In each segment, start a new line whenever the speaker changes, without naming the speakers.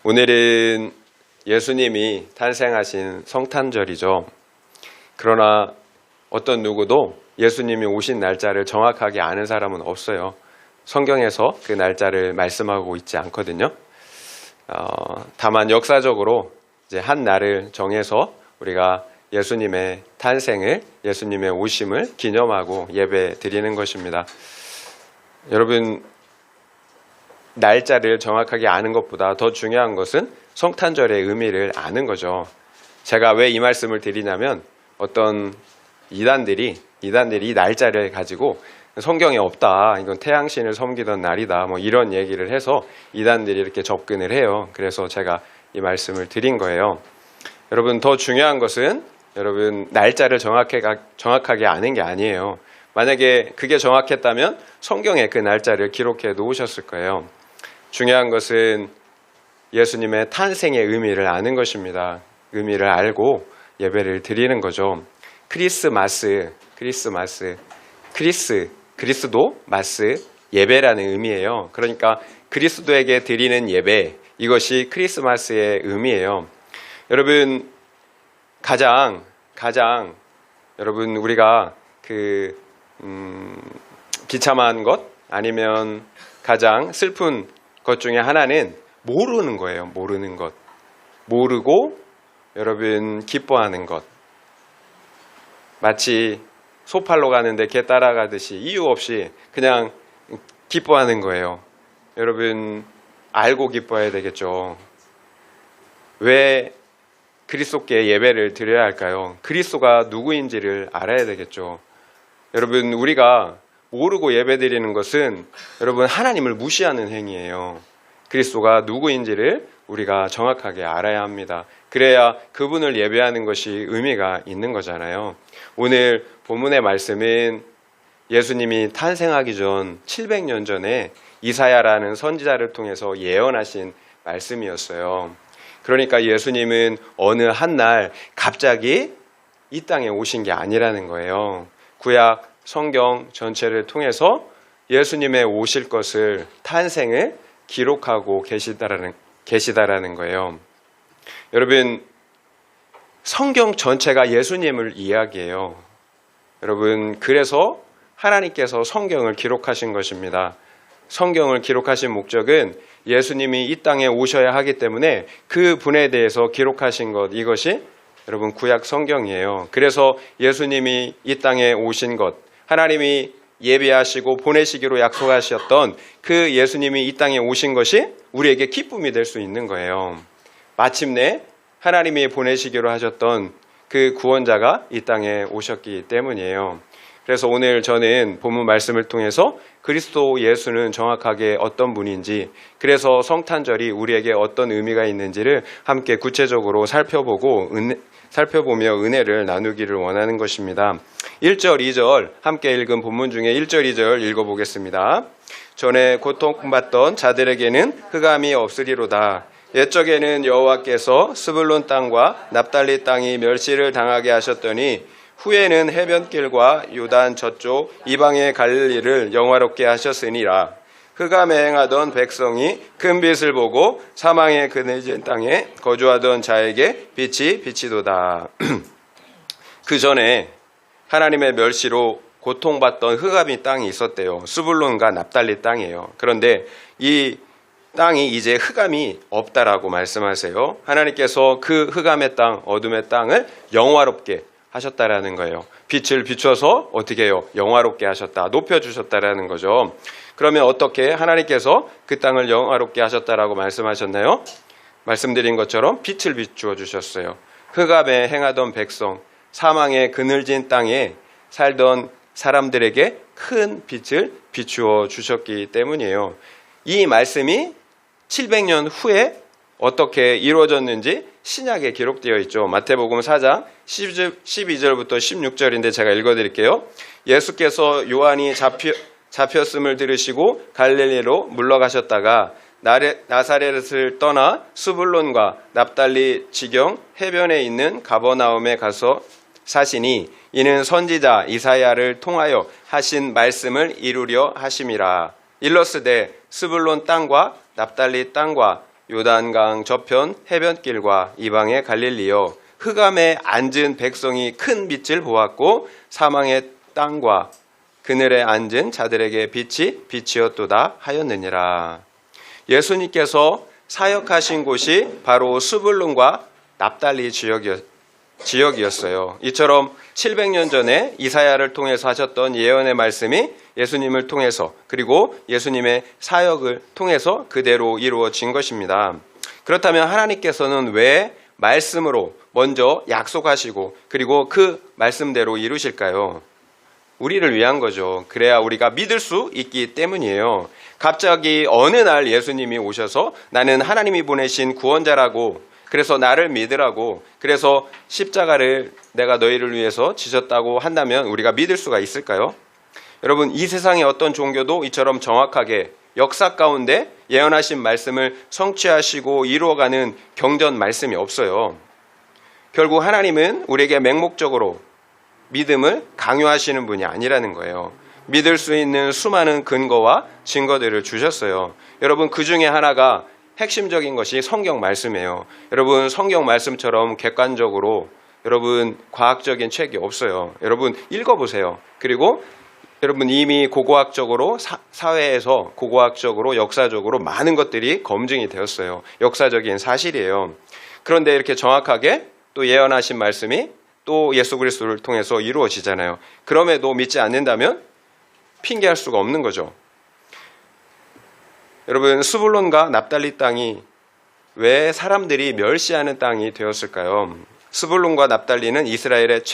오늘은 예수님이 탄생하신 성탄절이죠. 그러나 어떤 누구도 예수님이 오신 날짜를 정확하게 아는 사람은 없어요. 성경에서 그 날짜를 말씀하고 있지 않거든요. 다만 역사적으로 이제 한 날을 정해서 우리가 예수님의 탄생을, 예수님의 오심을 기념하고 예배 드리는 것입니다. 여러분, 날짜를 정확하게 아는 것보다 더 중요한 것은 성탄절의 의미를 아는 거죠. 제가 왜 이 말씀을 드리냐면 어떤 이단들이 이 날짜를 가지고 성경에 없다, 이건 태양신을 섬기던 날이다, 뭐 이런 얘기를 해서 이단들이 이렇게 접근을 해요. 그래서 제가 이 말씀을 드린 거예요. 여러분, 더 중요한 것은 여러분 날짜를 정확하게 아는 게 아니에요. 만약에 그게 정확했다면 성경에 그 날짜를 기록해 놓으셨을 거예요. 중요한 것은 예수님의 탄생의 의미를 아는 것입니다. 의미를 알고 예배를 드리는 거죠. 그리스도, 마스, 예배라는 의미예요. 그러니까 그리스도에게 드리는 예배, 이것이 크리스마스의 의미예요. 여러분, 가장 여러분 우리가 비참한 것 아니면 가장 슬픈 것 중에 하나는 모르는 거예요. 모르고 여러분 기뻐하는 것. 마치 소팔로 가는데 개 따라가듯이 이유 없이 그냥 기뻐하는 거예요. 여러분, 알고 기뻐해야 되겠죠. 왜 그리스도께 예배를 드려야 할까요? 그리스도가 누구인지를 알아야 되겠죠. 여러분, 우리가 모르고 예배드리는 것은 여러분 하나님을 무시하는 행위예요. 그리스도가 누구인지를 우리가 정확하게 알아야 합니다. 그래야 그분을 예배하는 것이 의미가 있는 거잖아요. 오늘 본문의 말씀은 예수님이 탄생하기 전 700년 전에 이사야라는 선지자를 통해서 예언하신 말씀이었어요. 그러니까 예수님은 어느 한 날 갑자기 이 땅에 오신 게 아니라는 거예요. 구약 성경 전체를 통해서 예수님의 오실 것을, 탄생을 기록하고 계시다라는 거예요. 여러분, 성경 전체가 예수님을 이야기해요. 여러분, 그래서 하나님께서 성경을 기록하신 것입니다. 성경을 기록하신 목적은 예수님이 이 땅에 오셔야 하기 때문에 그 분에 대해서 기록하신 것, 이것이 여러분 구약 성경이에요. 그래서 예수님이 이 땅에 오신 것, 하나님이 예비하시고 보내시기로 약속하셨던 그 예수님이 이 땅에 오신 것이 우리에게 기쁨이 될 수 있는 거예요. 마침내 하나님이 보내시기로 하셨던 그 구원자가 이 땅에 오셨기 때문이에요. 그래서 오늘 저는 본문 말씀을 통해서 그리스도 예수는 정확하게 어떤 분인지, 그래서 성탄절이 우리에게 어떤 의미가 있는지를 함께 구체적으로 살펴보며 은혜를 나누기를 원하는 것입니다. 1절, 2절 함께 읽은 본문 중에 1절, 2절 읽어보겠습니다. 전에 고통받던 자들에게는 흑암이 없으리로다. 옛적에는 여호와께서 스불론 땅과 납달리 땅이 멸시를 당하게 하셨더니 후에는 해변길과 요단 저쪽 이방의 갈릴리를 영화롭게 하셨으니라. 흑암에 행하던 백성이 큰 빛을 보고 사망의 그늘진 땅에 거주하던 자에게 빛이 비치도다. 그 전에 하나님의 멸시로 고통받던 흑암이 땅이 있었대요. 스불론과 납달리 땅이에요. 그런데 이 땅이 이제 흑암이 없다라고 말씀하세요. 하나님께서 그 흑암의 땅, 어둠의 땅을 영화롭게 하셨다라는 거예요. 빛을 비춰서 어떻게 해요? 영화롭게 하셨다, 높여주셨다라는 거죠. 그러면 어떻게 하나님께서 그 땅을 영화롭게 하셨다라고 말씀하셨나요? 말씀드린 것처럼 빛을 비추어 주셨어요. 흑암에 행하던 백성, 사망의 그늘진 땅에 살던 사람들에게 큰 빛을 비추어 주셨기 때문이에요. 이 말씀이 700년 후에 어떻게 이루어졌는지 신약에 기록되어 있죠. 마태복음 4장 12절부터 16절인데 제가 읽어드릴게요. 예수께서 요한이 잡혔음을 들으시고 갈릴리로 물러가셨다가 나사렛을 떠나 스불론과 납달리 지경 해변에 있는 가버나움에 가서 사시니 이는 선지자 이사야를 통하여 하신 말씀을 이루려 하심이라. 일러스되 스불론 땅과 납달리 땅과 요단강 저편 해변길과 이방의 갈릴리여 흑암에 앉은 백성이 큰 빛을 보았고 사망의 땅과 그늘에 앉은 자들에게 빛이 빛이었도다 하였느니라. 예수님께서 사역하신 곳이 바로 스불론과 납달리 지역이었어요. 이처럼 700년 전에 이사야를 통해서 하셨던 예언의 말씀이 예수님을 통해서 그리고 예수님의 사역을 통해서 그대로 이루어진 것입니다. 그렇다면 하나님께서는 왜 말씀으로 먼저 약속하시고 그리고 그 말씀대로 이루실까요? 우리를 위한 거죠. 그래야 우리가 믿을 수 있기 때문이에요. 갑자기 어느 날 예수님이 오셔서 나는 하나님이 보내신 구원자라고 그래서 나를 믿으라고 그래서 십자가를 내가 너희를 위해서 지셨다고 한다면 우리가 믿을 수가 있을까요? 여러분, 이 세상의 어떤 종교도 이처럼 정확하게 역사 가운데 예언하신 말씀을 성취하시고 이루어가는 경전 말씀이 없어요. 결국 하나님은 우리에게 맹목적으로 믿음을 강요하시는 분이 아니라는 거예요. 믿을 수 있는 수많은 근거와 증거들을 주셨어요. 여러분, 그 중에 하나가 핵심적인 것이 성경 말씀이에요. 여러분, 성경 말씀처럼 객관적으로 여러분 과학적인 책이 없어요. 여러분 읽어보세요. 그리고 여러분 이미 고고학적으로 사회에서 고고학적으로 역사적으로 많은 것들이 검증이 되었어요. 역사적인 사실이에요. 그런데 이렇게 정확하게 또 예언하신 말씀이 또 예수 그리스도를 통해서 이루어지잖아요. 그럼에도 믿지 않는다면 핑계할 수가 없는 거죠. 여러분, 스불론과 납달리 땅이 왜 사람들이 멸시하는 땅이 되었을까요? 스불론과 납달리는 이스라엘의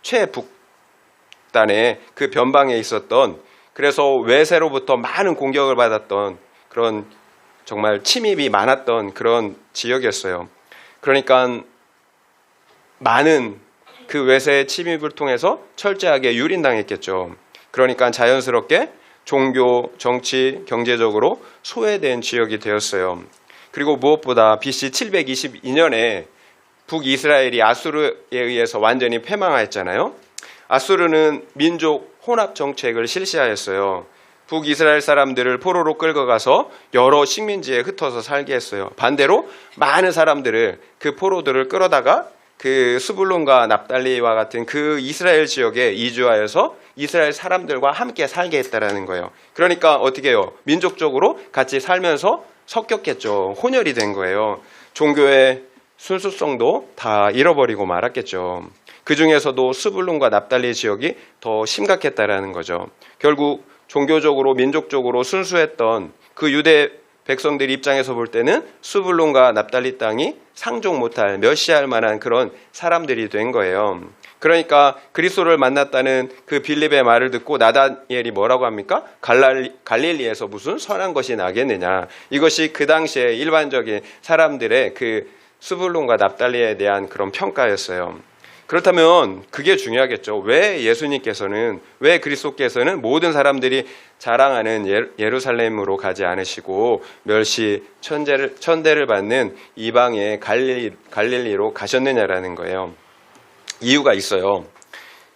최북단의 그 변방에 있었던, 그래서 외세로부터 많은 공격을 받았던 그런 정말 침입이 많았던 그런 지역이었어요. 그러니까 많은 그 외세의 침입을 통해서 철저하게 유린당했겠죠. 그러니까 자연스럽게 종교, 정치, 경제적으로 소외된 지역이 되었어요. 그리고 무엇보다 BC 722년에 북이스라엘이 아수르에 의해서 완전히 패망하였잖아요. 아수르는 민족 혼합 정책을 실시하였어요. 북이스라엘 사람들을 포로로 끌고 가서 여러 식민지에 흩어서 살게 했어요. 반대로 많은 사람들을 그 포로들을 끌어다가 그 스불론과 납달리와 같은 그 이스라엘 지역에 이주하여서 이스라엘 사람들과 함께 살게 했다라는 거예요. 그러니까 어떻게 해요? 민족적으로 같이 살면서 섞였겠죠. 혼혈이 된 거예요. 종교의 순수성도 다 잃어버리고 말았겠죠. 그 중에서도 스불론과 납달리 지역이 더 심각했다라는 거죠. 결국 종교적으로 민족적으로 순수했던 그 유대 백성들 입장에서 볼 때는 스불론과 납달리 땅이 상종 못할, 멸시할 만한 그런 사람들이 된 거예요. 그러니까 그리스도를 만났다는 그 빌립의 말을 듣고 나다니엘이 뭐라고 합니까? 갈릴리에서 무슨 선한 것이 나겠느냐. 이것이 그 당시에 일반적인 사람들의 그 스불론과 납달리에 대한 그런 평가였어요. 그렇다면 그게 중요하겠죠. 왜 예수님께서는, 왜 그리스도께서는 모든 사람들이 자랑하는 예루살렘으로 가지 않으시고 멸시, 천대를 받는 이방의 갈릴리로 가셨느냐라는 거예요. 이유가 있어요.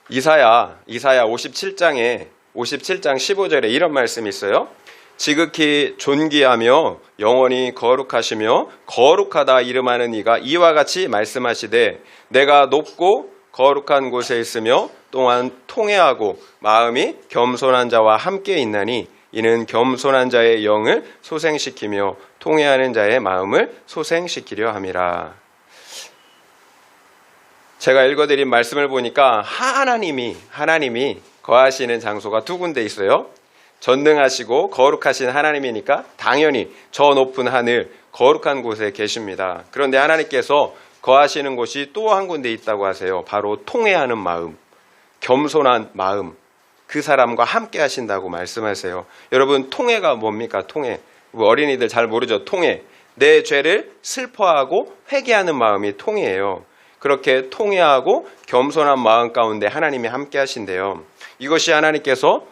이사야 57장 15절에 이런 말씀이 있어요. 지극히 존귀하며 영원히 거룩하시며 거룩하다 이름하는 이가 이와 같이 말씀하시되 내가 높고 거룩한 곳에 있으며 또한 통회하고 마음이 겸손한 자와 함께 있나니 이는 겸손한 자의 영을 소생시키며 통회하는 자의 마음을 소생시키려 함이라. 제가 읽어드린 말씀을 보니까 하나님이 거하시는 장소가 두 군데 있어요. 전능하시고 거룩하신 하나님이니까 당연히 저 높은 하늘 거룩한 곳에 계십니다. 그런데 하나님께서 거하시는 곳이 또 한 군데 있다고 하세요. 바로 통회하는 마음, 겸손한 마음, 그 사람과 함께 하신다고 말씀하세요. 여러분, 통회가 뭡니까? 통회. 어린이들 잘 모르죠? 통회. 내 죄를 슬퍼하고 회개하는 마음이 통회예요. 그렇게 통회하고 겸손한 마음 가운데 하나님이 함께 하신대요. 이것이 하나님께서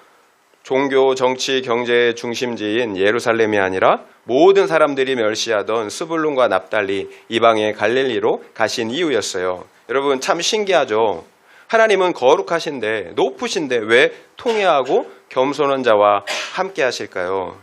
종교, 정치, 경제의 중심지인 예루살렘이 아니라 모든 사람들이 멸시하던 스불론과 납달리, 이방의 갈릴리로 가신 이유였어요. 여러분, 참 신기하죠? 하나님은 거룩하신데, 높으신데 왜 통회하고 겸손한 자와 함께 하실까요?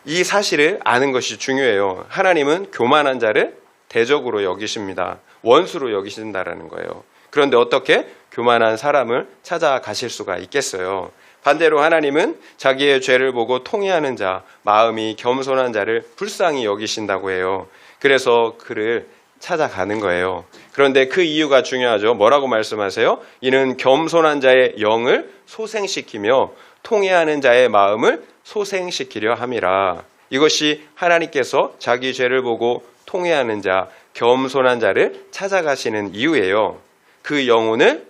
이 사실을 아는 것이 중요해요. 하나님은 교만한 자를 대적으로 여기십니다. 원수로 여기신다라는 거예요. 그런데 어떻게 교만한 사람을 찾아가실 수가 있겠어요? 반대로 하나님은 자기의 죄를 보고 통회하는 자, 마음이 겸손한 자를 불쌍히 여기신다고 해요. 그래서 그를 찾아가는 거예요. 그런데 그 이유가 중요하죠. 뭐라고 말씀하세요? 이는 겸손한 자의 영을 소생시키며 통회하는 자의 마음을 소생시키려 함이라. 이것이 하나님께서 자기 죄를 보고 통회하는 자, 겸손한 자를 찾아가시는 이유예요. 그 영혼을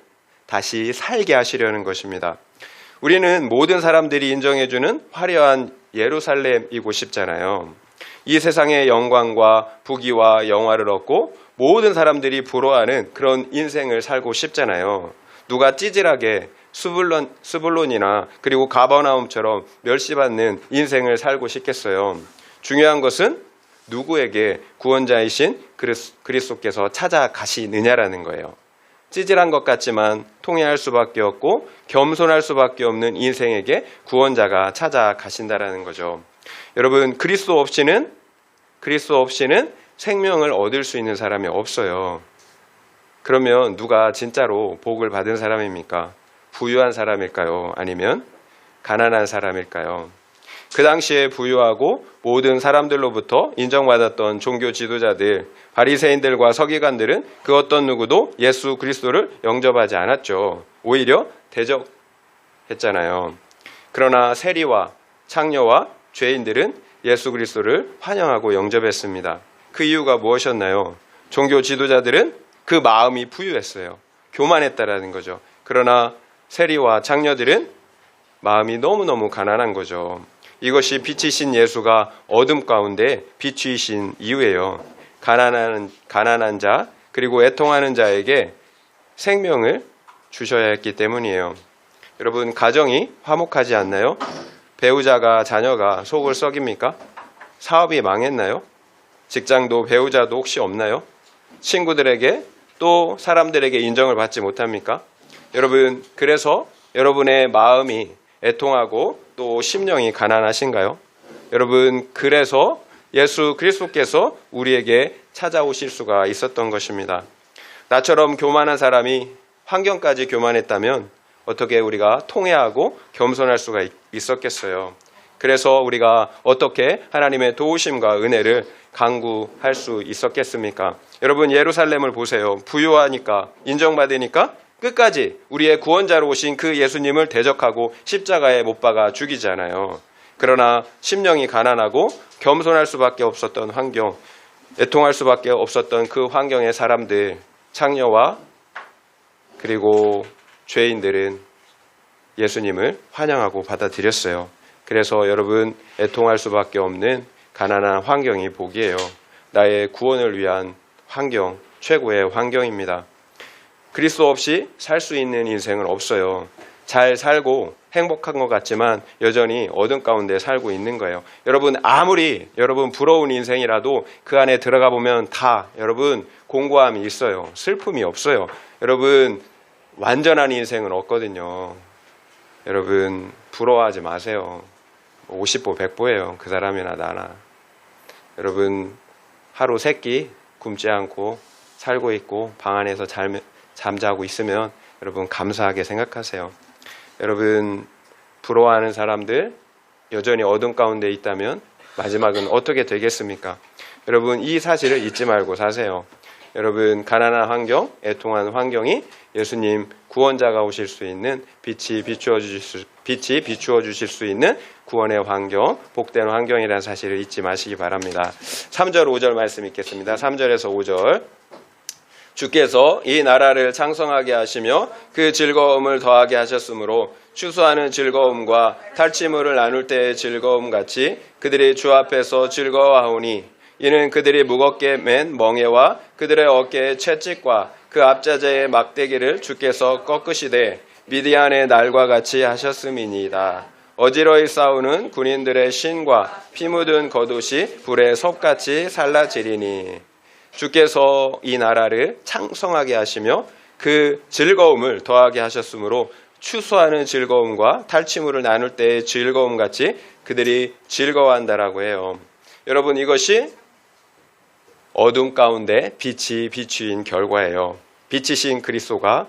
다시 살게 하시려는 것입니다. 우리는 모든 사람들이 인정해주는 화려한 예루살렘이고 싶잖아요. 이 세상의 영광과 부귀와 영화를 얻고 모든 사람들이 부러워하는 그런 인생을 살고 싶잖아요. 누가 찌질하게 스불론이나 그리고 가버나움처럼 멸시받는 인생을 살고 싶겠어요. 중요한 것은 누구에게 구원자이신 그리스도께서 찾아가시느냐라는 거예요. 찌질한 것 같지만 통회할 수밖에 없고 겸손할 수밖에 없는 인생에게 구원자가 찾아가신다라는 거죠. 여러분, 그리스도 없이는 생명을 얻을 수 있는 사람이 없어요. 그러면 누가 진짜로 복을 받은 사람입니까? 부유한 사람일까요? 아니면 가난한 사람일까요? 그 당시에 부유하고 모든 사람들로부터 인정받았던 종교 지도자들, 바리새인들과 서기관들은 그 어떤 누구도 예수 그리스도를 영접하지 않았죠. 오히려 대적했잖아요. 그러나 세리와 창녀와 죄인들은 예수 그리스도를 환영하고 영접했습니다. 그 이유가 무엇이었나요? 종교 지도자들은 그 마음이 부유했어요. 교만했다라는 거죠. 그러나 세리와 창녀들은 마음이 너무너무 가난한 거죠. 이것이 빛이신 예수가 어둠 가운데 빛이신 이유예요. 가난한 자 그리고 애통하는 자에게 생명을 주셔야 했기 때문이에요. 여러분, 가정이 화목하지 않나요? 배우자가 자녀가 속을 썩입니까? 사업이 망했나요? 직장도 배우자도 혹시 없나요? 친구들에게 또 사람들에게 인정을 받지 못합니까? 여러분, 그래서 여러분의 마음이 애통하고 또 심령이 가난하신가요? 여러분, 그래서 예수 그리스도께서 우리에게 찾아오실 수가 있었던 것입니다. 나처럼 교만한 사람이 환경까지 교만했다면 어떻게 우리가 통회하고 겸손할 수가 있었겠어요? 그래서 우리가 어떻게 하나님의 도우심과 은혜를 강구할 수 있었겠습니까? 여러분, 예루살렘을 보세요. 부유하니까, 인정받으니까 끝까지 우리의 구원자로 오신 그 예수님을 대적하고 십자가에 못 박아 죽이잖아요. 그러나 심령이 가난하고 겸손할 수밖에 없었던 환경, 애통할 수밖에 없었던 그 환경의 사람들, 창녀와 그리고 죄인들은 예수님을 환영하고 받아들였어요. 그래서 여러분, 애통할 수밖에 없는 가난한 환경이 복이에요. 나의 구원을 위한 환경, 최고의 환경입니다. 그리스도 없이 살 수 있는 인생은 없어요. 잘 살고 행복한 것 같지만 여전히 어둠 가운데 살고 있는 거예요. 여러분, 아무리 여러분 부러운 인생이라도 그 안에 들어가 보면 다 여러분 공고함이 있어요. 슬픔이 없어요. 여러분, 완전한 인생은 없거든요. 여러분, 부러워하지 마세요. 50보 100보예요. 그 사람이나 나나. 여러분, 하루 3끼 굶지 않고 살고 있고 방 안에서 잠자고 있으면 여러분 감사하게 생각하세요. 여러분, 부러워하는 사람들 여전히 어둠 가운데 있다면 마지막은 어떻게 되겠습니까? 여러분, 이 사실을 잊지 말고 사세요. 여러분, 가난한 환경, 애통한 환경이 예수님 구원자가 오실 수 있는 빛이 비추어 주실 수 있는 구원의 환경, 복된 환경이라는 사실을 잊지 마시기 바랍니다. 3절 5절 말씀 읽겠습니다. 3절에서 5절. 주께서 이 나라를 창성하게 하시며 그 즐거움을 더하게 하셨으므로 추수하는 즐거움과 탈취물을 나눌 때의 즐거움 같이 그들이 주 앞에서 즐거워하오니 이는 그들이 무겁게 맨 멍에와 그들의 어깨의 채찍과 그 앞자재의 막대기를 주께서 꺾으시되 미디안의 날과 같이 하셨음이니이다. 어지러이 싸우는 군인들의 신과 피 묻은 겉옷이 불의 섭같이 살라지리니 주께서 이 나라를 창성하게 하시며 그 즐거움을 더하게 하셨으므로 추수하는 즐거움과 탈취물을 나눌 때의 즐거움 같이 그들이 즐거워한다라고 해요. 여러분, 이것이 어둠 가운데 빛이 비추인 결과예요. 빛이신 그리스도가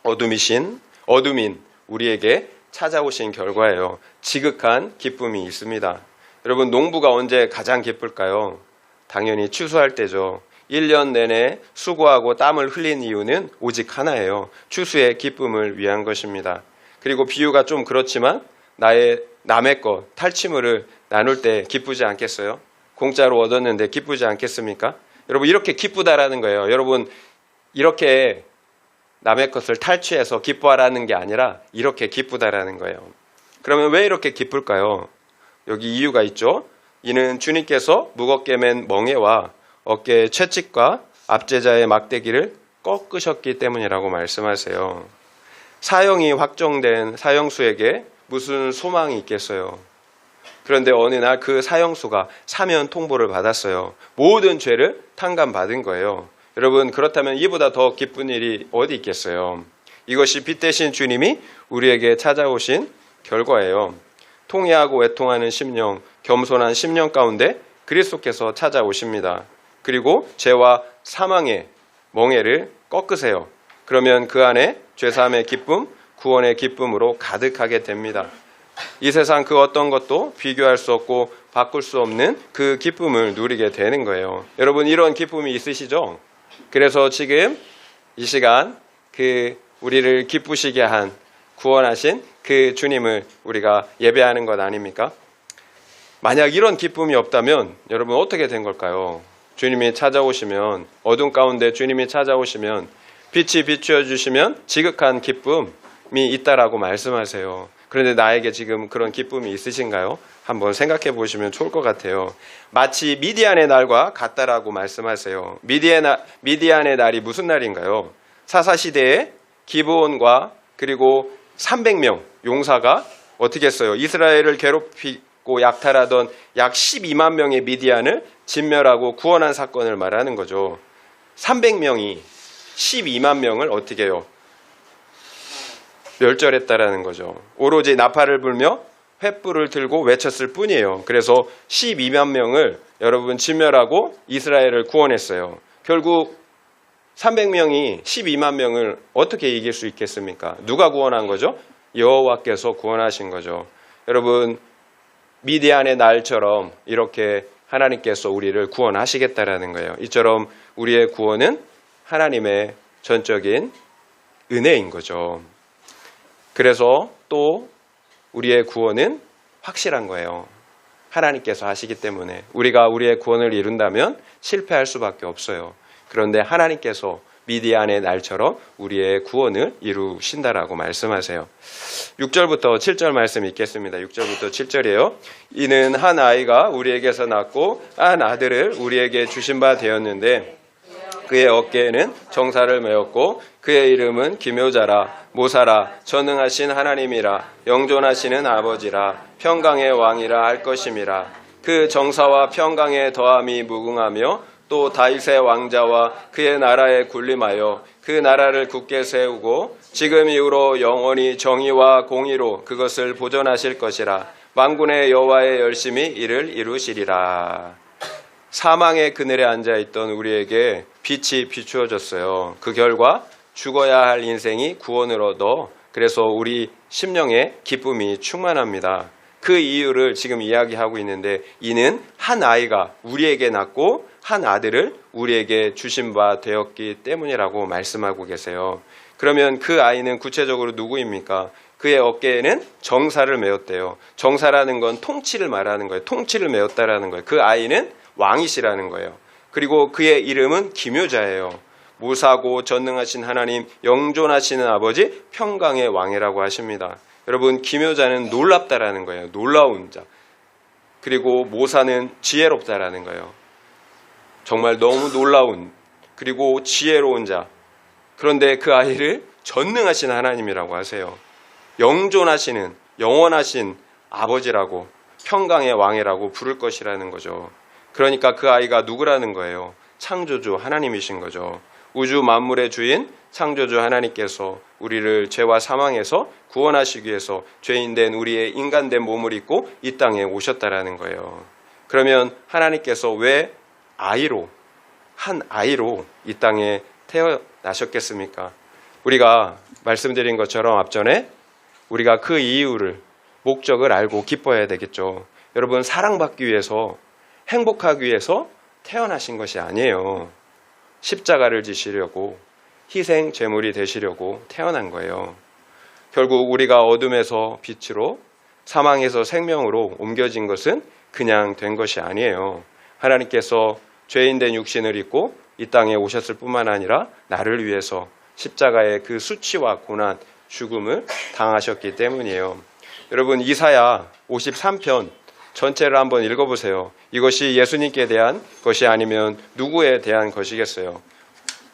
어둠인 우리에게 찾아오신 결과예요. 지극한 기쁨이 있습니다. 여러분, 농부가 언제 가장 기쁠까요? 당연히 추수할 때죠. 1년 내내 수고하고 땀을 흘린 이유는 오직 하나예요. 추수의 기쁨을 위한 것입니다. 그리고 비유가 좀 그렇지만 남의 것, 탈취물을 나눌 때 기쁘지 않겠어요? 공짜로 얻었는데 기쁘지 않겠습니까? 여러분, 이렇게 기쁘다라는 거예요. 여러분, 이렇게 남의 것을 탈취해서 기뻐하라는 게 아니라 이렇게 기쁘다라는 거예요. 그러면 왜 이렇게 기쁠까요? 여기 이유가 있죠. 이는 주님께서 무겁게 맨 멍에와 어깨의 채찍과 압제자의 막대기를 꺾으셨기 때문이라고 말씀하세요. 사형이 확정된 사형수에게 무슨 소망이 있겠어요? 그런데 어느 날 그 사형수가 사면 통보를 받았어요. 모든 죄를 탕감받은 거예요. 여러분, 그렇다면 이보다 더 기쁜 일이 어디 있겠어요? 이것이 빛 대신 주님이 우리에게 찾아오신 결과예요. 통회하고 애통하는 심령, 겸손한 심령 가운데 그리스도께서 찾아오십니다. 그리고 죄와 사망의 멍에를 꺾으세요. 그러면 그 안에 죄사함의 기쁨, 구원의 기쁨으로 가득하게 됩니다. 이 세상 그 어떤 것도 비교할 수 없고 바꿀 수 없는 그 기쁨을 누리게 되는 거예요. 여러분, 이런 기쁨이 있으시죠? 그래서 지금 이 시간 우리를 기쁘시게 한 구원하신 그 주님을 우리가 예배하는 것 아닙니까? 만약 이런 기쁨이 없다면 여러분 어떻게 된 걸까요? 주님이 찾아오시면, 어둠 가운데 주님이 찾아오시면 빛이 비추어 주시면 지극한 기쁨이 있다라고 말씀하세요. 그런데 나에게 지금 그런 기쁨이 있으신가요? 한번 생각해 보시면 좋을 것 같아요. 마치 미디안의 날과 같다라고 말씀하세요. 미디안의 날이 무슨 날인가요? 사사시대에 기브온과 그리고 300명 용사가 어떻게 했어요? 이스라엘을 괴롭히고 약탈하던 약 12만 명의 미디안을 진멸하고 구원한 사건을 말하는 거죠. 300명이 12만 명을 어떻게 해요? 멸절했다라는 거죠. 오로지 나팔을 불며 횃불을 들고 외쳤을 뿐이에요. 그래서 12만 명을 여러분 진멸하고 이스라엘을 구원했어요. 결국 300명이 12만 명을 어떻게 이길 수 있겠습니까? 누가 구원한 거죠? 여호와께서 구원하신 거죠. 여러분, 미디안의 날처럼 이렇게 하나님께서 우리를 구원하시겠다라는 거예요. 이처럼 우리의 구원은 하나님의 전적인 은혜인 거죠. 그래서 또 우리의 구원은 확실한 거예요. 하나님께서 하시기 때문에 우리가 우리의 구원을 이룬다면 실패할 수밖에 없어요. 그런데 하나님께서 미디안의 날처럼 우리의 구원을 이루신다라고 말씀하세요. 6절부터 7절 말씀 읽겠습니다. 6절부터 7절이에요. 이는 한 아이가 우리에게서 낳고 한 아들을 우리에게 주신 바 되었는데 그의 어깨에는 정사를 메었고 그의 이름은 기묘자라 모사라 전능하신 하나님이라 영존하시는 아버지라 평강의 왕이라 할 것임이라. 그 정사와 평강의 더함이 무궁하며 또 다윗의 왕자와 그의 나라에 군림하여 그 나라를 굳게 세우고 지금 이후로 영원히 정의와 공의로 그것을 보존하실 것이라. 만군의 여호와의 열심히 이를 이루시리라. 사망의 그늘에 앉아있던 우리에게 빛이 비추어졌어요. 그 결과 죽어야 할 인생이 구원을 얻어 그래서 우리 심령에 기쁨이 충만합니다. 그 이유를 지금 이야기하고 있는데 이는 한 아이가 우리에게 낳고 한 아들을 우리에게 주신 바 되었기 때문이라고 말씀하고 계세요. 그러면 그 아이는 구체적으로 누구입니까? 그의 어깨에는 정사를 메었대요. 정사라는 건 통치를 말하는 거예요. 통치를 메었다라는 거예요. 그 아이는 왕이시라는 거예요. 그리고 그의 이름은 기묘자예요. 모사고 전능하신 하나님, 영존하시는 아버지, 평강의 왕이라고 하십니다. 여러분, 기묘자는 놀랍다라는 거예요. 놀라운 자. 그리고 모사는 지혜롭다라는 거예요. 정말 너무 놀라운 그리고 지혜로운 자. 그런데 그 아이를 전능하신 하나님이라고 하세요. 영존하시는 영원하신 아버지라고 평강의 왕이라고 부를 것이라는 거죠. 그러니까 그 아이가 누구라는 거예요? 창조주 하나님이신 거죠. 우주 만물의 주인 창조주 하나님께서 우리를 죄와 사망에서 구원하시기 위해서 죄인된 우리의 인간된 몸을 입고 이 땅에 오셨다라는 거예요. 그러면 하나님께서 왜 한 아이로 이 땅에 태어나셨겠습니까? 우리가 말씀드린 것처럼 앞전에 우리가 그 이유를, 목적을 알고 기뻐해야 되겠죠. 여러분, 사랑받기 위해서, 행복하기 위해서 태어나신 것이 아니에요. 십자가를 지시려고, 희생 제물이 되시려고 태어난 거예요. 결국 우리가 어둠에서 빛으로, 사망에서 생명으로 옮겨진 것은 그냥 된 것이 아니에요. 하나님께서 죄인된 육신을 입고 이 땅에 오셨을 뿐만 아니라 나를 위해서 십자가의 그 수치와 고난, 죽음을 당하셨기 때문이에요. 여러분, 이사야 53편 전체를 한번 읽어보세요. 이것이 예수님께 대한 것이 아니면 누구에 대한 것이겠어요?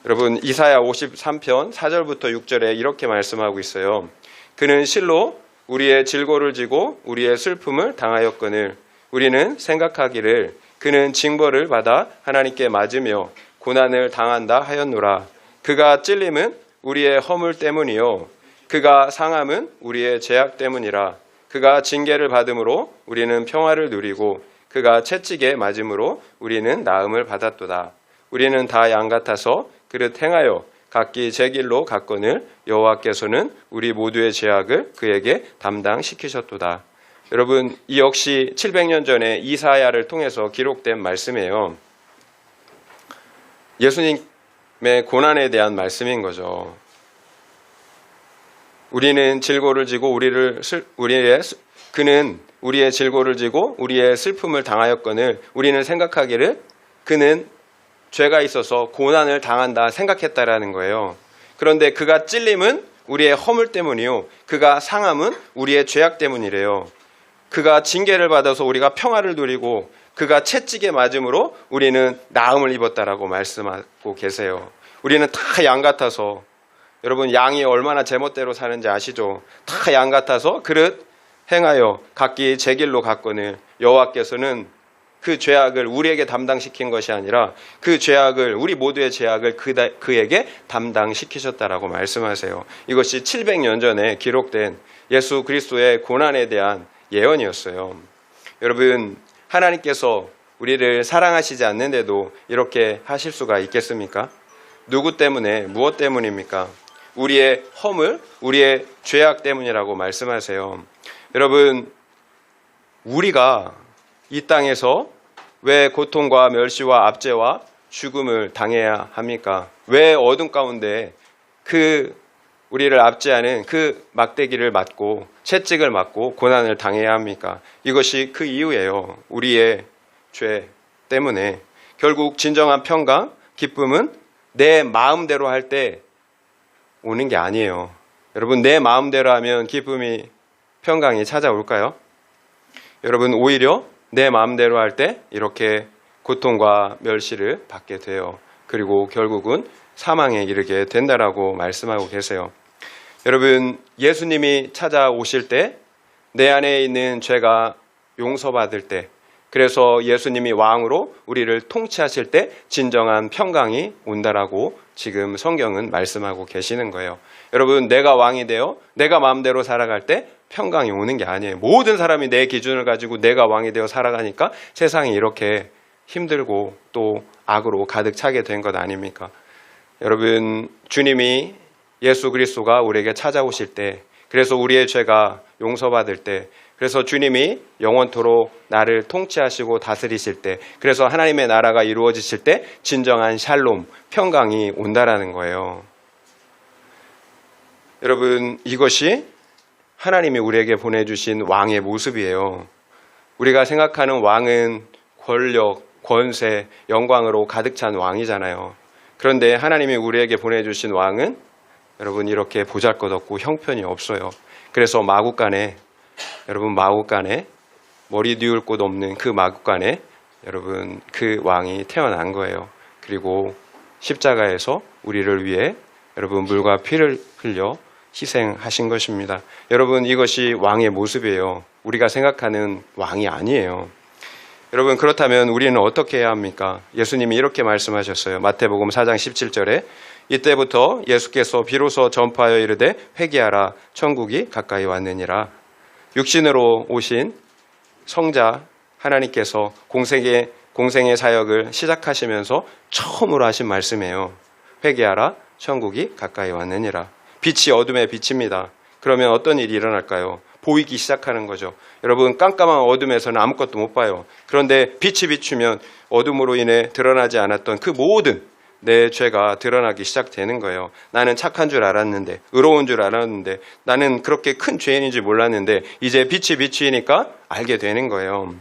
여러분, 이사야 53편 4절부터 6절에 이렇게 말씀하고 있어요. 그는 실로 우리의 질고를 지고 우리의 슬픔을 당하였거늘 우리는 생각하기를 그는 징벌을 받아 하나님께 맞으며 고난을 당한다 하였노라. 그가 찔림은 우리의 허물 때문이요 그가 상함은 우리의 죄악 때문이라. 그가 징계를 받음으로 우리는 평화를 누리고 그가 채찍에 맞음으로 우리는 나음을 받았도다. 우리는 다 양 같아서 그릇 행하여 각기 제 길로 갔거늘 여호와께서는 우리 모두의 죄악을 그에게 담당시키셨도다. 여러분, 이 역시 700년 전에 이사야를 통해서 기록된 말씀이에요. 예수님의 고난에 대한 말씀인 거죠. 우리는 질고를 지고 그는 우리의 질고를 지고 우리의 슬픔을 당하였거늘 우리는 생각하기를 그는 죄가 있어서 고난을 당한다 생각했다라는 거예요. 그런데 그가 찔림은 우리의 허물 때문이요 그가 상함은 우리의 죄악 때문이래요. 그가 징계를 받아서 우리가 평화를 누리고 그가 채찍에 맞음으로 우리는 나음을 입었다라고 말씀하고 계세요. 우리는 다 양 같아서, 여러분, 양이 얼마나 제멋대로 사는지 아시죠? 다 양 같아서 그릇 행하여 각기 제 길로 갔거늘 여호와께서는 그 죄악을 우리에게 담당시킨 것이 아니라 그 죄악을, 우리 모두의 죄악을 그에게 담당시키셨다라고 말씀하세요. 이것이 700년 전에 기록된 예수 그리스도의 고난에 대한 예언이었어요. 여러분, 하나님께서 우리를 사랑하시지 않는데도 이렇게 하실 수가 있겠습니까? 누구 때문에, 무엇 때문입니까? 우리의 허물, 우리의 죄악 때문이라고 말씀하세요. 여러분, 우리가 이 땅에서 왜 고통과 멸시와 압제와 죽음을 당해야 합니까? 왜 어둠 가운데 우리를 압제하는 그 막대기를 맞고 채찍을 맞고 고난을 당해야 합니까? 이것이 그 이유예요. 우리의 죄 때문에. 결국 진정한 평강, 기쁨은 내 마음대로 할 때 오는 게 아니에요. 여러분, 내 마음대로 하면 기쁨이, 평강이 찾아올까요? 여러분, 오히려 내 마음대로 할 때 이렇게 고통과 멸시를 받게 돼요. 그리고 결국은 사망에 이르게 된다라고 말씀하고 계세요. 여러분, 예수님이 찾아오실 때, 내 안에 있는 죄가 용서받을 때, 그래서 예수님이 왕으로 우리를 통치하실 때 진정한 평강이 온다라고 지금 성경은 말씀하고 계시는 거예요. 여러분, 내가 왕이 되어 내가 마음대로 살아갈 때 평강이 오는 게 아니에요. 모든 사람이 내 기준을 가지고 내가 왕이 되어 살아가니까 세상이 이렇게 힘들고 또 악으로 가득 차게 된 것 아닙니까? 여러분, 주님이, 예수 그리스도가 우리에게 찾아오실 때, 그래서 우리의 죄가 용서받을 때, 그래서 주님이 영원토록 나를 통치하시고 다스리실 때, 그래서 하나님의 나라가 이루어지실 때 진정한 샬롬, 평강이 온다라는 거예요. 여러분, 이것이 하나님이 우리에게 보내주신 왕의 모습이에요. 우리가 생각하는 왕은 권력, 권세, 영광으로 가득 찬 왕이잖아요. 그런데 하나님이 우리에게 보내주신 왕은 여러분 이렇게 보잘것없고 형편이 없어요. 그래서 마구간에, 여러분, 마구간에 머리 뉘을 곳 없는 그 마구간에 여러분 그 왕이 태어난 거예요. 그리고 십자가에서 우리를 위해 여러분 물과 피를 흘려 희생하신 것입니다. 여러분, 이것이 왕의 모습이에요. 우리가 생각하는 왕이 아니에요. 여러분, 그렇다면 우리는 어떻게 해야 합니까? 예수님이 이렇게 말씀하셨어요. 마태복음 4장 17절에 이때부터 예수께서 비로소 전파하여 이르되 회개하라 천국이 가까이 왔느니라. 육신으로 오신 성자 하나님께서 공생의 사역을 시작하시면서 처음으로 하신 말씀이에요. 회개하라 천국이 가까이 왔느니라. 빛이 어둠에 비칩니다. 그러면 어떤 일이 일어날까요? 보이기 시작하는 거죠. 여러분, 깜깜한 어둠에서는 아무것도 못 봐요. 그런데 빛이 비추면 어둠으로 인해 드러나지 않았던 그 모든 내 죄가 드러나기 시작되는 거예요. 나는 착한 줄 알았는데, 의로운 줄 알았는데, 나는 그렇게 큰 죄인인지 몰랐는데 이제 빛이 비추니까 알게 되는 거예요.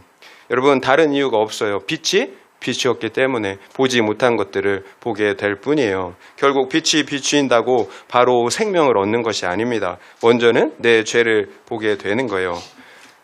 여러분, 다른 이유가 없어요. 빛이 비추었기 때문에 보지 못한 것들을 보게 될 뿐이에요. 결국 빛이 비추인다고 바로 생명을 얻는 것이 아닙니다. 먼저는 내 죄를 보게 되는 거예요.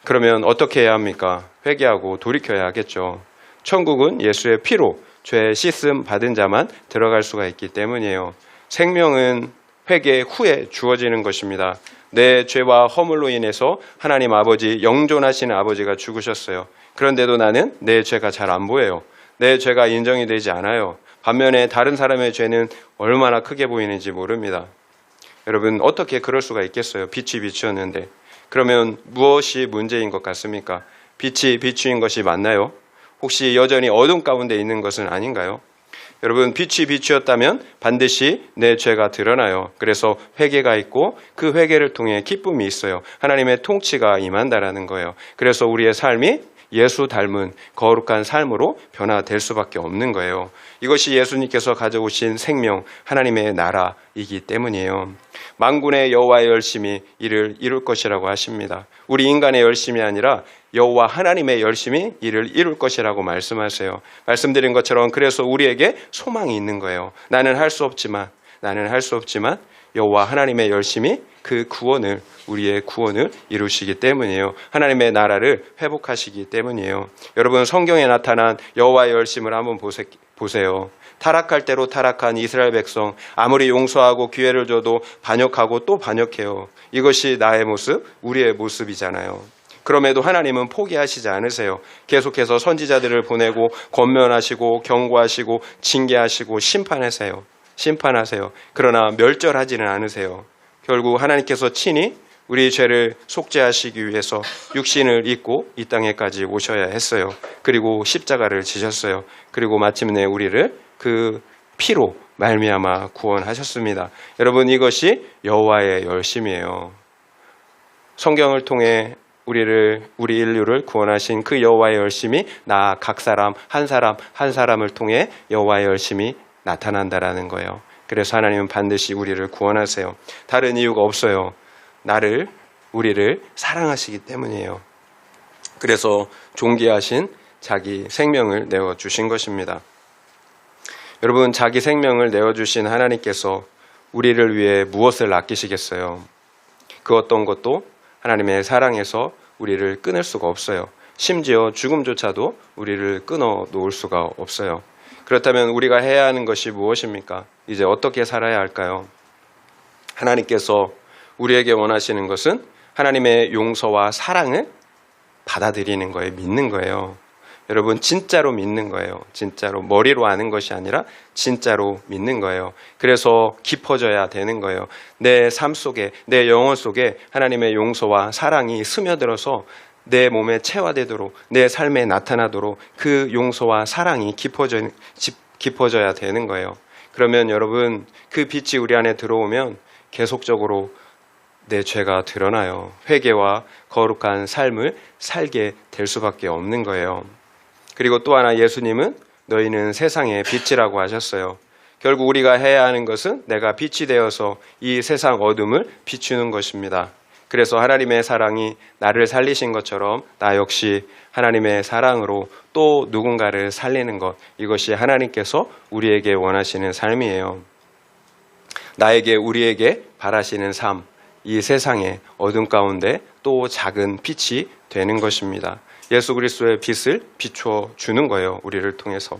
그러면 어떻게 해야 합니까? 회개하고 돌이켜야 하겠죠. 천국은 예수의 피로 죄 씻음 받은 자만 들어갈 수가 있기 때문이에요. 생명은 회개 후에 주어지는 것입니다. 내 죄와 허물로 인해서 하나님 아버지, 영존하시는 아버지가 죽으셨어요. 그런데도 나는 내 죄가 잘 안 보여요. 내 죄가 인정이 되지 않아요. 반면에 다른 사람의 죄는 얼마나 크게 보이는지 모릅니다. 여러분, 어떻게 그럴 수가 있겠어요? 빛이 비추었는데. 그러면 무엇이 문제인 것 같습니까? 빛이 비추인 것이 맞나요? 혹시 여전히 어둠 가운데 있는 것은 아닌가요? 여러분, 빛이 비추었다면 반드시 내 죄가 드러나요. 그래서 회개가 있고 그 회개를 통해 기쁨이 있어요. 하나님의 통치가 임한다라는 거예요. 그래서 우리의 삶이 예수 닮은 거룩한 삶으로 변화될 수밖에 없는 거예요. 이것이 예수님께서 가져오신 생명, 하나님의 나라이기 때문이에요. 만군의 여호와의 열심히 이를 이룰 것이라고 하십니다. 우리 인간의 열심이 아니라 여호와 하나님의 열심히 이를 이룰 것이라고 말씀하세요. 말씀드린 것처럼 그래서 우리에게 소망이 있는 거예요. 나는 할 수 없지만 여호와 하나님의 열심히 그 구원을, 우리의 구원을 이루시기 때문이에요. 하나님의 나라를 회복하시기 때문이에요. 여러분, 성경에 나타난 여호와의 열심을 한번 보세요. 타락할 대로 타락한 이스라엘 백성, 아무리 용서하고 기회를 줘도 반역하고 또 반역해요. 이것이 나의 모습, 우리의 모습이잖아요. 그럼에도 하나님은 포기하시지 않으세요. 계속해서 선지자들을 보내고 권면하시고 경고하시고 징계하시고 심판하세요. 그러나 멸절하지는 않으세요. 결국 하나님께서 친히 우리 죄를 속죄하시기 위해서 육신을 입고 이 땅에까지 오셔야 했어요. 그리고 십자가를 지셨어요. 그리고 마침내 우리를 그 피로 말미암아 구원하셨습니다. 여러분, 이것이 여호와의 열심이에요. 성경을 통해 우리 인류를 구원하신 그 여호와의 열심이 나 각 사람 한 사람을 통해 여호와의 열심이 나타난다라는 거예요. 그래서 하나님은 반드시 우리를 구원하세요. 다른 이유가 없어요. 우리를 사랑하시기 때문이에요. 그래서 존귀하신 자기 생명을 내어주신 것입니다. 여러분, 자기 생명을 내어주신 하나님께서 우리를 위해 무엇을 아끼시겠어요? 그 어떤 것도 하나님의 사랑에서 우리를 끊을 수가 없어요. 심지어 죽음조차도 우리를 끊어 놓을 수가 없어요. 그렇다면 우리가 해야 하는 것이 무엇입니까? 이제 어떻게 살아야 할까요? 하나님께서 우리에게 원하시는 것은 하나님의 용서와 사랑을 받아들이는 거예요. 믿는 거예요. 여러분, 진짜로 믿는 거예요. 진짜로 머리로 아는 것이 아니라 진짜로 믿는 거예요. 그래서 깊어져야 되는 거예요. 내 삶 속에, 내 영혼 속에 하나님의 용서와 사랑이 스며들어서 내 몸에 체화되도록, 내 삶에 나타나도록 그 용서와 사랑이 깊어져야 되는 거예요. 그러면 여러분, 그 빛이 우리 안에 들어오면 계속적으로 내 죄가 드러나요. 회개와 거룩한 삶을 살게 될 수밖에 없는 거예요. 그리고 또 하나, 예수님은 너희는 세상의 빛이라고 하셨어요. 결국 우리가 해야 하는 것은 내가 빛이 되어서 이 세상 어둠을 비추는 것입니다. 그래서 하나님의 사랑이 나를 살리신 것처럼 나 역시 하나님의 사랑으로 또 누군가를 살리는 것, 이것이 하나님께서 우리에게 원하시는 삶이에요. 우리에게 바라시는 삶, 이 세상의 어둠 가운데 또 작은 빛이 되는 것입니다. 예수 그리스도의 빛을 비추어 주는 거예요. 우리를 통해서.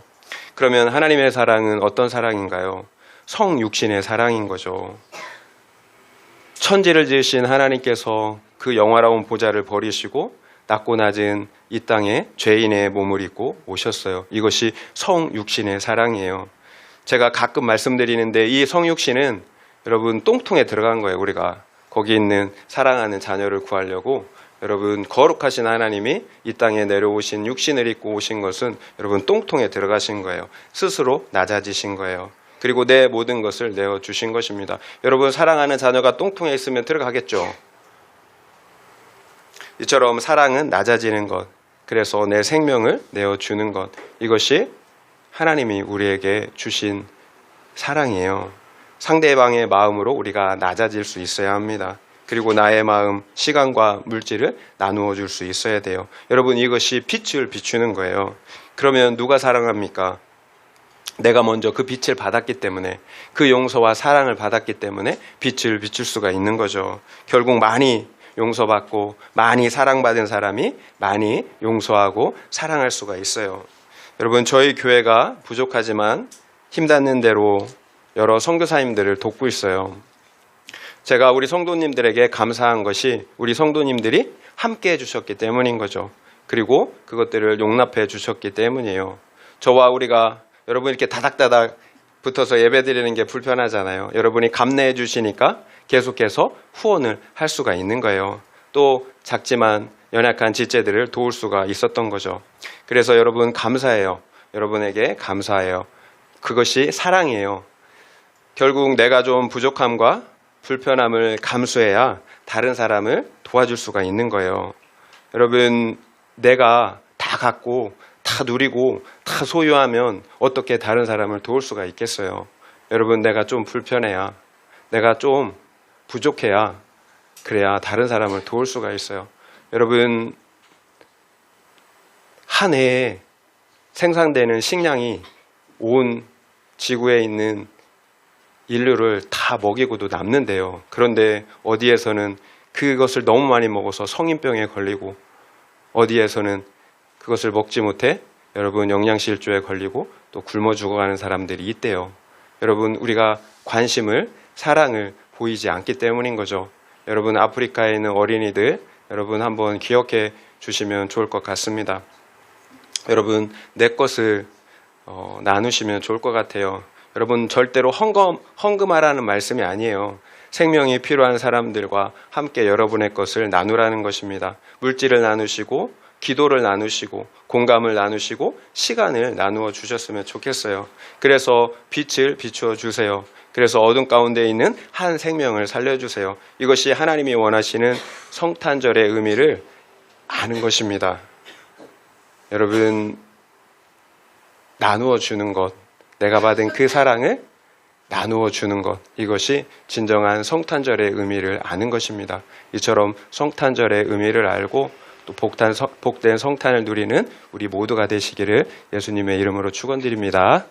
그러면 하나님의 사랑은 어떤 사랑인가요? 성육신의 사랑인 거죠. 천지를 지으신 하나님께서 그 영화로운 보좌를 버리시고 낮고 낮은 이 땅에 죄인의 몸을 입고 오셨어요. 이것이 성육신의 사랑이에요. 제가 가끔 말씀드리는데 이 성육신은 여러분 똥통에 들어간 거예요. 우리가 거기 있는 사랑하는 자녀를 구하려고 여러분 거룩하신 하나님이 이 땅에 내려오신 육신을 입고 오신 것은 여러분 똥통에 들어가신 거예요. 스스로 낮아지신 거예요. 그리고 내 모든 것을 내어주신 것입니다. 여러분 사랑하는 자녀가 똥통에 있으면 들어가겠죠. 이처럼 사랑은 낮아지는 것, 그래서 내 생명을 내어주는 것, 이것이 하나님이 우리에게 주신 사랑이에요. 상대방의 마음으로 우리가 낮아질 수 있어야 합니다. 그리고 나의 마음, 시간과 물질을 나누어 줄 수 있어야 돼요. 여러분 이것이 빛을 비추는 거예요. 그러면 누가 사랑합니까? 내가 먼저 그 빛을 받았기 때문에, 그 용서와 사랑을 받았기 때문에 빛을 비출 수가 있는 거죠. 결국 많이 용서받고 많이 사랑받은 사람이 많이 용서하고 사랑할 수가 있어요. 여러분 저희 교회가 부족하지만 힘닿는 대로 여러 선교사님들을 돕고 있어요. 제가 우리 성도님들에게 감사한 것이 우리 성도님들이 함께 해주셨기 때문인 거죠. 그리고 그것들을 용납해 주셨기 때문이에요. 저와 우리가 여러분 이렇게 다닥다닥 붙어서 예배드리는 게 불편하잖아요. 여러분이 감내해 주시니까 계속해서 후원을 할 수가 있는 거예요. 또 작지만 연약한 지체들을 도울 수가 있었던 거죠. 그래서 여러분 감사해요. 여러분에게 감사해요. 그것이 사랑이에요. 결국 내가 좀 부족함과 불편함을 감수해야 다른 사람을 도와줄 수가 있는 거예요. 여러분 내가 다 갖고 다 누리고 다 소유하면 어떻게 다른 사람을 도울 수가 있겠어요. 여러분 내가 좀 불편해야, 내가 좀 부족해야, 그래야 다른 사람을 도울 수가 있어요. 여러분 한 해에 생산되는 식량이 온 지구에 있는 인류를 다 먹이고도 남는데요. 그런데 어디에서는 그것을 너무 많이 먹어서 성인병에 걸리고, 어디에서는 그것을 먹지 못해 여러분 영양실조에 걸리고 또 굶어 죽어가는 사람들이 있대요. 여러분 우리가 관심을, 사랑을 보이지 않기 때문인 거죠. 여러분 아프리카에 있는 어린이들 여러분 한번 기억해 주시면 좋을 것 같습니다. 여러분 내 것을 나누시면 좋을 것 같아요. 여러분 절대로 헌금하라는 말씀이 아니에요. 생명이 필요한 사람들과 함께 여러분의 것을 나누라는 것입니다. 물질을 나누시고 기도를 나누시고 공감을 나누시고 시간을 나누어 주셨으면 좋겠어요. 그래서 빛을 비추어 주세요. 그래서 어둠 가운데 있는 한 생명을 살려주세요. 이것이 하나님이 원하시는 성탄절의 의미를 아는 것입니다. 여러분 나누어 주는 것, 내가 받은 그 사랑을 나누어 주는 것, 이것이 진정한 성탄절의 의미를 아는 것입니다. 이처럼 성탄절의 의미를 알고 또 복된 성탄을 누리는 우리 모두가 되시기를 예수님의 이름으로 축원드립니다.